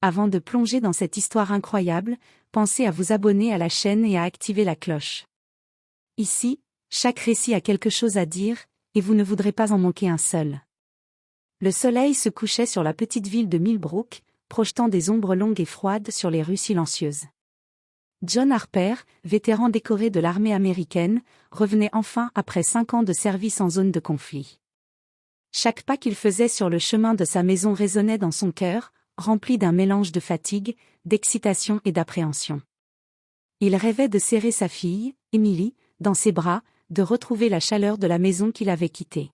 Avant de plonger dans cette histoire incroyable, pensez à vous abonner à la chaîne et à activer la cloche. Ici, chaque récit a quelque chose à dire, et vous ne voudrez pas en manquer un seul. Le soleil se couchait sur la petite ville de Millbrook, projetant des ombres longues et froides sur les rues silencieuses. John Harper, vétéran décoré de l'armée américaine, revenait enfin après 5 ans de service en zone de conflit. Chaque pas qu'il faisait sur le chemin de sa maison résonnait dans son cœur, rempli d'un mélange de fatigue, d'excitation et d'appréhension. Il rêvait de serrer sa fille, Emily, dans ses bras, de retrouver la chaleur de la maison qu'il avait quittée.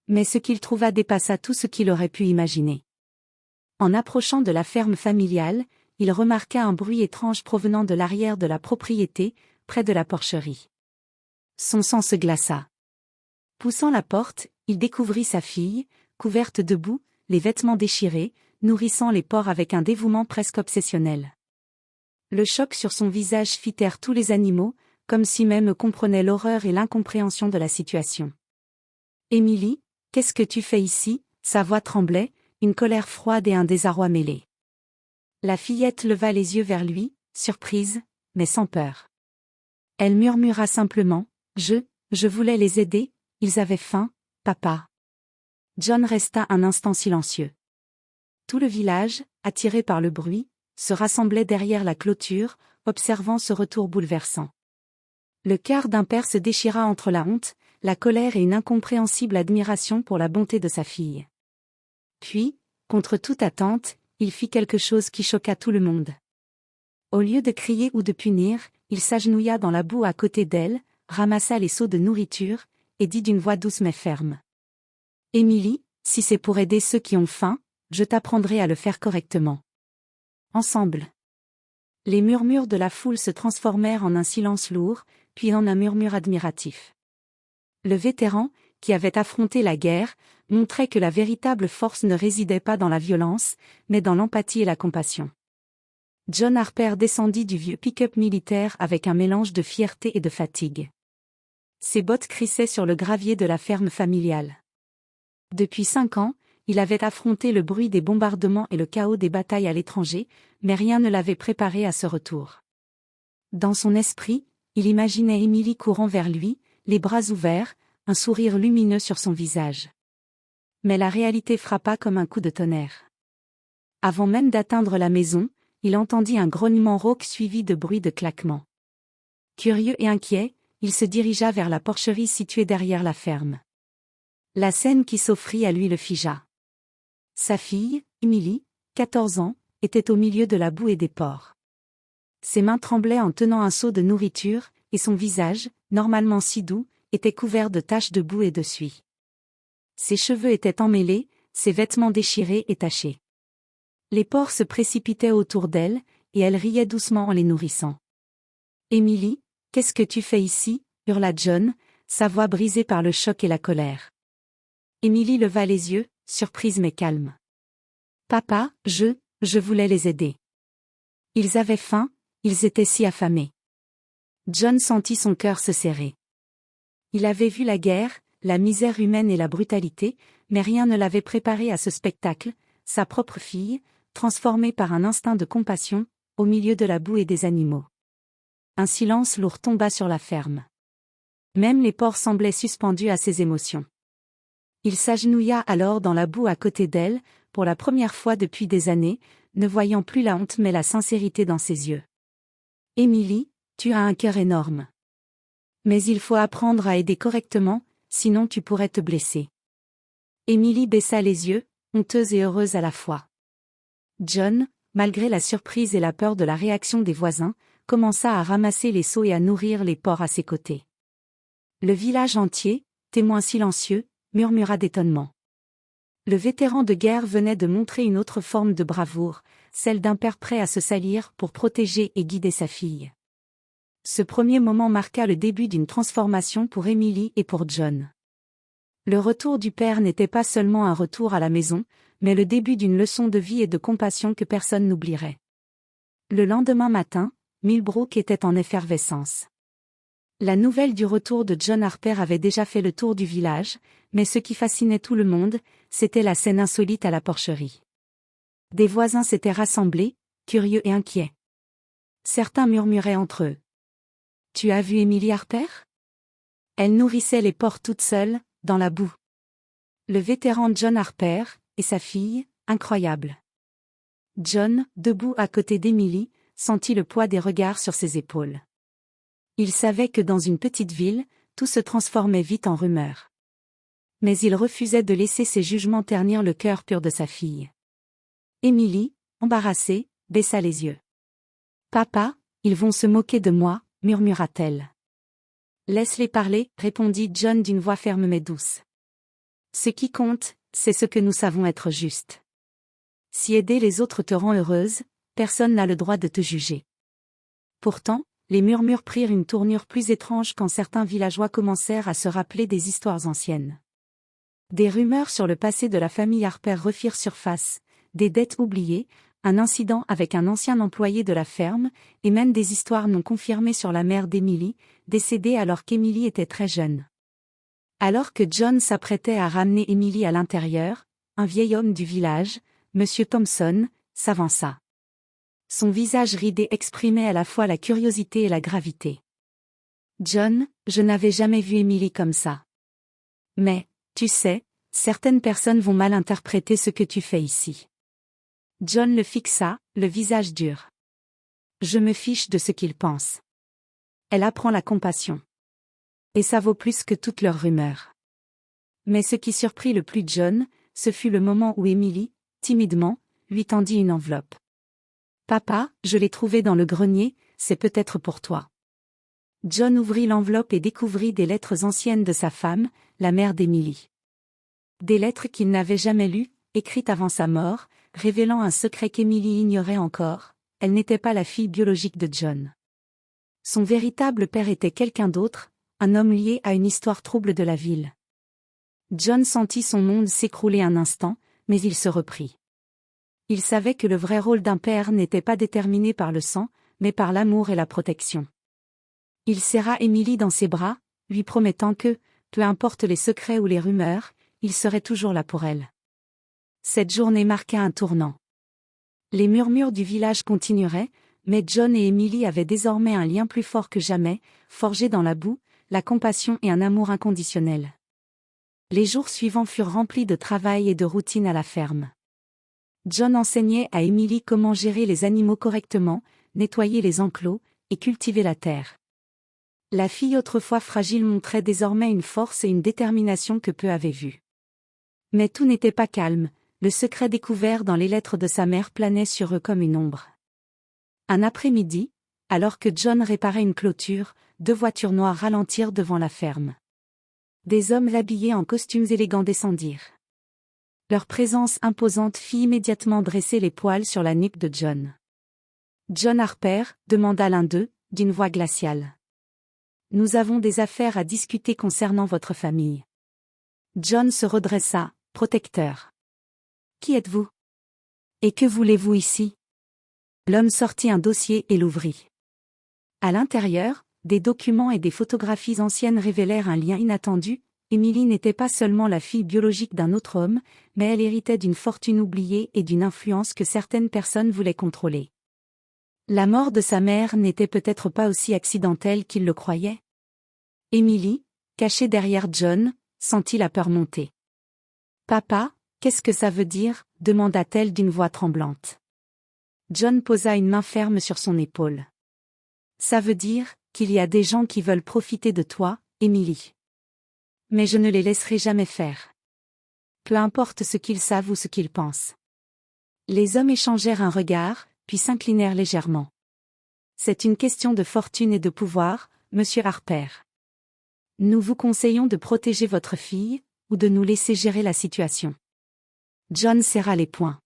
Mais ce qu'il trouva dépassa tout ce qu'il aurait pu imaginer. En approchant de la ferme familiale, il remarqua un bruit étrange provenant de l'arrière de la propriété, près de la porcherie. Son sang se glaça. Poussant la porte, il découvrit sa fille, couverte de boue, les vêtements déchirés, nourrissant les porcs avec un dévouement presque obsessionnel. Le choc sur son visage fit taire tous les animaux, comme si même comprenait l'horreur et l'incompréhension de la situation. « Emily, qu'est-ce que tu fais ici ?» Sa voix tremblait, une colère froide et un désarroi mêlés. La fillette leva les yeux vers lui, surprise, mais sans peur. Elle murmura simplement, « Je voulais les aider, ils avaient faim, papa. » John resta un instant silencieux. Tout le village, attiré par le bruit, se rassemblait derrière la clôture, observant ce retour bouleversant. Le cœur d'un père se déchira entre la honte, la colère et une incompréhensible admiration pour la bonté de sa fille. Puis, contre toute attente, il fit quelque chose qui choqua tout le monde. Au lieu de crier ou de punir, il s'agenouilla dans la boue à côté d'elle, ramassa les seaux de nourriture, et dit d'une voix douce mais ferme. « Emily, si c'est pour aider ceux qui ont faim, je t'apprendrai à le faire correctement. Ensemble. » Les murmures de la foule se transformèrent en un silence lourd, puis en un murmure admiratif. Le vétéran, qui avait affronté la guerre, montrait que la véritable force ne résidait pas dans la violence, mais dans l'empathie et la compassion. John Harper descendit du vieux pick-up militaire avec un mélange de fierté et de fatigue. Ses bottes crissaient sur le gravier de la ferme familiale. Depuis 5 ans, il avait affronté le bruit des bombardements et le chaos des batailles à l'étranger, mais rien ne l'avait préparé à ce retour. Dans son esprit, il imaginait Emily courant vers lui, les bras ouverts, un sourire lumineux sur son visage. Mais la réalité frappa comme un coup de tonnerre. Avant même d'atteindre la maison, il entendit un grognement rauque suivi de bruits de claquements. Curieux et inquiet, il se dirigea vers la porcherie située derrière la ferme. La scène qui s'offrit à lui le figea. Sa fille, Emily, 14 ans, était au milieu de la boue et des porcs. Ses mains tremblaient en tenant un seau de nourriture, et son visage, normalement si doux, était couvert de taches de boue et de suie. Ses cheveux étaient emmêlés, ses vêtements déchirés et tachés. Les porcs se précipitaient autour d'elle, et elle riait doucement en les nourrissant. « Emily, qu'est-ce que tu fais ici ?» hurla John, sa voix brisée par le choc et la colère. Emily leva les yeux, surprise mais calme. « Papa, je voulais les aider. Ils avaient faim, ils étaient si affamés. » John sentit son cœur se serrer. Il avait vu la guerre, la misère humaine et la brutalité, mais rien ne l'avait préparé à ce spectacle, sa propre fille, transformée par un instinct de compassion, au milieu de la boue et des animaux. Un silence lourd tomba sur la ferme. Même les porcs semblaient suspendus à ses émotions. Il s'agenouilla alors dans la boue à côté d'elle, pour la première fois depuis des années, ne voyant plus la honte mais la sincérité dans ses yeux. « Emily, tu as un cœur énorme. Mais il faut apprendre à aider correctement, sinon tu pourrais te blesser. » Emily baissa les yeux, honteuse et heureuse à la fois. John, malgré la surprise et la peur de la réaction des voisins, commença à ramasser les seaux et à nourrir les porcs à ses côtés. Le village entier, témoin silencieux, murmura d'étonnement. Le vétéran de guerre venait de montrer une autre forme de bravoure, celle d'un père prêt à se salir pour protéger et guider sa fille. Ce premier moment marqua le début d'une transformation pour Emily et pour John. Le retour du père n'était pas seulement un retour à la maison, mais le début d'une leçon de vie et de compassion que personne n'oublierait. Le lendemain matin, Millbrook était en effervescence. La nouvelle du retour de John Harper avait déjà fait le tour du village, mais ce qui fascinait tout le monde, c'était la scène insolite à la porcherie. Des voisins s'étaient rassemblés, curieux et inquiets. Certains murmuraient entre eux. « Tu as vu Emily Harper ? Elle nourrissait les porcs toute seule, dans la boue. » Le vétéran John Harper, et sa fille, incroyable. John, debout à côté d'Emily, sentit le poids des regards sur ses épaules. Il savait que dans une petite ville, tout se transformait vite en rumeur. Mais il refusait de laisser ses jugements ternir le cœur pur de sa fille. Emily, embarrassée, baissa les yeux. « Papa, ils vont se moquer de moi, » murmura-t-elle. « Laisse-les parler, » répondit John d'une voix ferme mais douce. « Ce qui compte, c'est ce que nous savons être juste. Si aider les autres te rend heureuse, personne n'a le droit de te juger. » Pourtant, les murmures prirent une tournure plus étrange quand certains villageois commencèrent à se rappeler des histoires anciennes. Des rumeurs sur le passé de la famille Harper refirent surface, des dettes oubliées, un incident avec un ancien employé de la ferme, et même des histoires non confirmées sur la mère d'Emily, décédée alors qu'Emily était très jeune. Alors que John s'apprêtait à ramener Emily à l'intérieur, un vieil homme du village, Monsieur Thompson, s'avança. Son visage ridé exprimait à la fois la curiosité et la gravité. « John, je n'avais jamais vu Emily comme ça. Mais, tu sais, certaines personnes vont mal interpréter ce que tu fais ici. » John le fixa, le visage dur. « Je me fiche de ce qu'ils pensent. Elle apprend la compassion. Et ça vaut plus que toutes leurs rumeurs. » Mais ce qui surprit le plus John, ce fut le moment où Emily, timidement, lui tendit une enveloppe. « Papa, je l'ai trouvée dans le grenier, c'est peut-être pour toi. » John ouvrit l'enveloppe et découvrit des lettres anciennes de sa femme, la mère d'Emily. Des lettres qu'il n'avait jamais lues, écrites avant sa mort, révélant un secret qu'Emily ignorait encore, elle n'était pas la fille biologique de John. Son véritable père était quelqu'un d'autre, un homme lié à une histoire trouble de la ville. John sentit son monde s'écrouler un instant, mais il se reprit. Il savait que le vrai rôle d'un père n'était pas déterminé par le sang, mais par l'amour et la protection. Il serra Emily dans ses bras, lui promettant que, peu importe les secrets ou les rumeurs, il serait toujours là pour elle. Cette journée marqua un tournant. Les murmures du village continueraient, mais John et Emily avaient désormais un lien plus fort que jamais, forgé dans la boue, la compassion et un amour inconditionnel. Les jours suivants furent remplis de travail et de routine à la ferme. John enseignait à Emily comment gérer les animaux correctement, nettoyer les enclos, et cultiver la terre. La fille autrefois fragile montrait désormais une force et une détermination que peu avaient vues. Mais tout n'était pas calme, le secret découvert dans les lettres de sa mère planait sur eux comme une ombre. Un après-midi, alors que John réparait une clôture, 2 voitures noires ralentirent devant la ferme. Des hommes habillés en costumes élégants descendirent. Leur présence imposante fit immédiatement dresser les poils sur la nuque de John. « John Harper » demanda l'un d'eux, d'une voix glaciale. « Nous avons des affaires à discuter concernant votre famille. » John se redressa, protecteur. « Qui êtes-vous ? Et que voulez-vous ici ?» L'homme sortit un dossier et l'ouvrit. À l'intérieur, des documents et des photographies anciennes révélèrent un lien inattendu. Emily n'était pas seulement la fille biologique d'un autre homme, mais elle héritait d'une fortune oubliée et d'une influence que certaines personnes voulaient contrôler. La mort de sa mère n'était peut-être pas aussi accidentelle qu'il le croyait. Emily, cachée derrière John, sentit la peur monter. « Papa, qu'est-ce que ça veut dire ?» demanda-t-elle d'une voix tremblante. John posa une main ferme sur son épaule. « Ça veut dire qu'il y a des gens qui veulent profiter de toi, Emily. Mais je ne les laisserai jamais faire. Peu importe ce qu'ils savent ou ce qu'ils pensent. » Les hommes échangèrent un regard, puis s'inclinèrent légèrement. « C'est une question de fortune et de pouvoir, monsieur Harper. Nous vous conseillons de protéger votre fille, ou de nous laisser gérer la situation. » John serra les poings.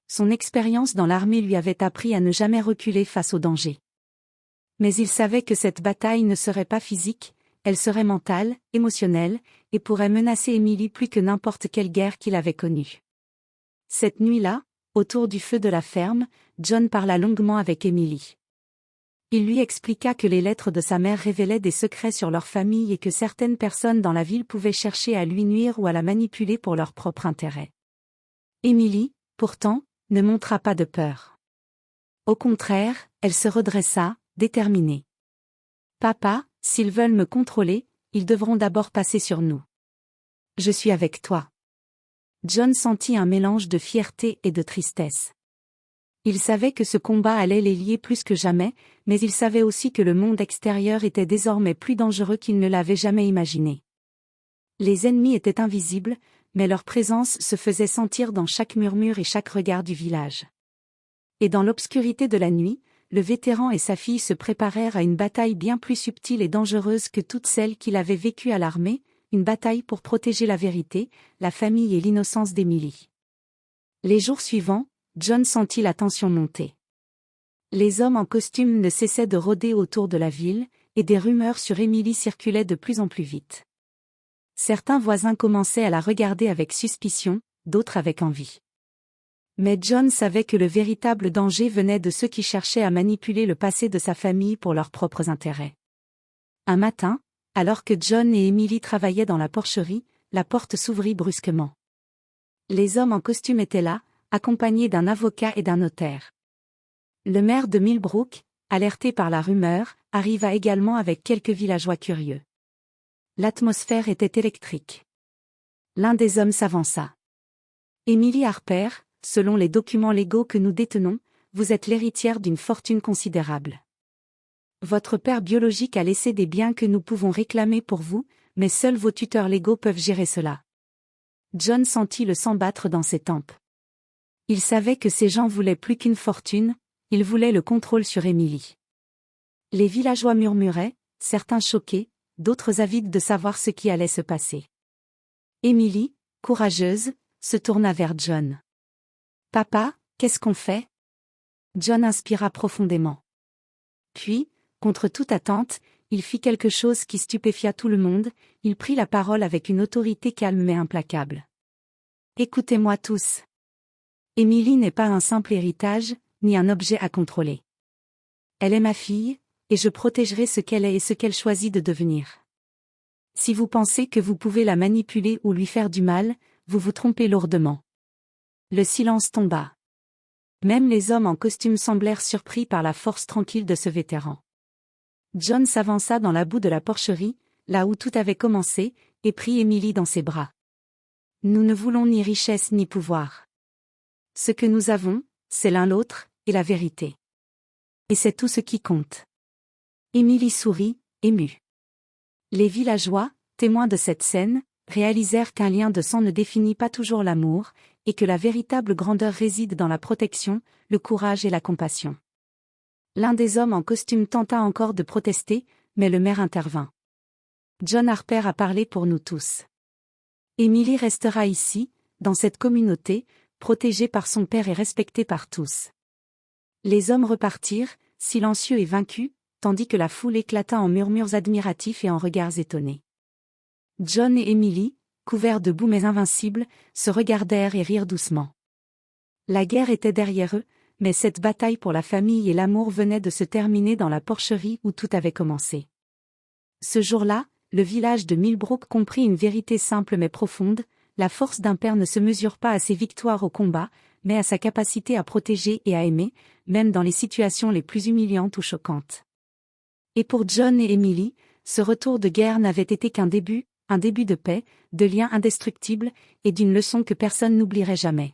Son expérience dans l'armée lui avait appris à ne jamais reculer face au danger. Mais il savait que cette bataille ne serait pas physique, elle serait mentale, émotionnelle, et pourrait menacer Emily plus que n'importe quelle guerre qu'il avait connue. Cette nuit-là, autour du feu de la ferme, John parla longuement avec Emily. Il lui expliqua que les lettres de sa mère révélaient des secrets sur leur famille et que certaines personnes dans la ville pouvaient chercher à lui nuire ou à la manipuler pour leur propre intérêt. Emily, pourtant, ne montra pas de peur. Au contraire, elle se redressa, déterminée. Papa, s'ils veulent me contrôler, ils devront d'abord passer sur nous. Je suis avec toi. John sentit un mélange de fierté et de tristesse. Il savait que ce combat allait les lier plus que jamais, mais il savait aussi que le monde extérieur était désormais plus dangereux qu'il ne l'avait jamais imaginé. Les ennemis étaient invisibles, mais leur présence se faisait sentir dans chaque murmure et chaque regard du village. Et dans l'obscurité de la nuit, le vétéran et sa fille se préparèrent à une bataille bien plus subtile et dangereuse que toutes celles qu'il avait vécues à l'armée, une bataille pour protéger la vérité, la famille et l'innocence d'Emily. Les jours suivants, John sentit la tension monter. Les hommes en costume ne cessaient de rôder autour de la ville, et des rumeurs sur Emily circulaient de plus en plus vite. Certains voisins commençaient à la regarder avec suspicion, d'autres avec envie. Mais John savait que le véritable danger venait de ceux qui cherchaient à manipuler le passé de sa famille pour leurs propres intérêts. Un matin, alors que John et Emily travaillaient dans la porcherie, la porte s'ouvrit brusquement. Les hommes en costume étaient là, accompagnés d'un avocat et d'un notaire. Le maire de Millbrook, alerté par la rumeur, arriva également avec quelques villageois curieux. L'atmosphère était électrique. L'un des hommes s'avança. Emily Harper, selon les documents légaux que nous détenons, vous êtes l'héritière d'une fortune considérable. Votre père biologique a laissé des biens que nous pouvons réclamer pour vous, mais seuls vos tuteurs légaux peuvent gérer cela. John sentit le sang battre dans ses tempes. Il savait que ces gens voulaient plus qu'une fortune, ils voulaient le contrôle sur Emily. Les villageois murmuraient, certains choqués, d'autres avides de savoir ce qui allait se passer. Emily, courageuse, se tourna vers John. « Papa, qu'est-ce qu'on fait ?» John inspira profondément. Puis, contre toute attente, il fit quelque chose qui stupéfia tout le monde, il prit la parole avec une autorité calme mais implacable. « Écoutez-moi tous. Emily n'est pas un simple héritage, ni un objet à contrôler. Elle est ma fille, et je protégerai ce qu'elle est et ce qu'elle choisit de devenir. Si vous pensez que vous pouvez la manipuler ou lui faire du mal, vous vous trompez lourdement. » Le silence tomba. Même les hommes en costume semblèrent surpris par la force tranquille de ce vétéran. John s'avança dans la boue de la porcherie, là où tout avait commencé, et prit Emily dans ses bras. « Nous ne voulons ni richesse ni pouvoir. Ce que nous avons, c'est l'un l'autre, et la vérité. Et c'est tout ce qui compte. » Emily sourit, émue. Les villageois, témoins de cette scène, réalisèrent qu'un lien de sang ne définit pas toujours l'amour, et que la véritable grandeur réside dans la protection, le courage et la compassion. L'un des hommes en costume tenta encore de protester, mais le maire intervint. « John Harper a parlé pour nous tous. Emily restera ici, dans cette communauté, protégée par son père et respectée par tous. » Les hommes repartirent, silencieux et vaincus, tandis que la foule éclata en murmures admiratifs et en regards étonnés. John et Emily, couverts de boue mais invincibles, se regardèrent et rirent doucement. La guerre était derrière eux, mais cette bataille pour la famille et l'amour venait de se terminer dans la porcherie où tout avait commencé. Ce jour-là, le village de Millbrook comprit une vérité simple mais profonde, la force d'un père ne se mesure pas à ses victoires au combat, mais à sa capacité à protéger et à aimer, même dans les situations les plus humiliantes ou choquantes. Et pour John et Emily, ce retour de guerre n'avait été qu'un début, un début de paix, de liens indestructibles, et d'une leçon que personne n'oublierait jamais.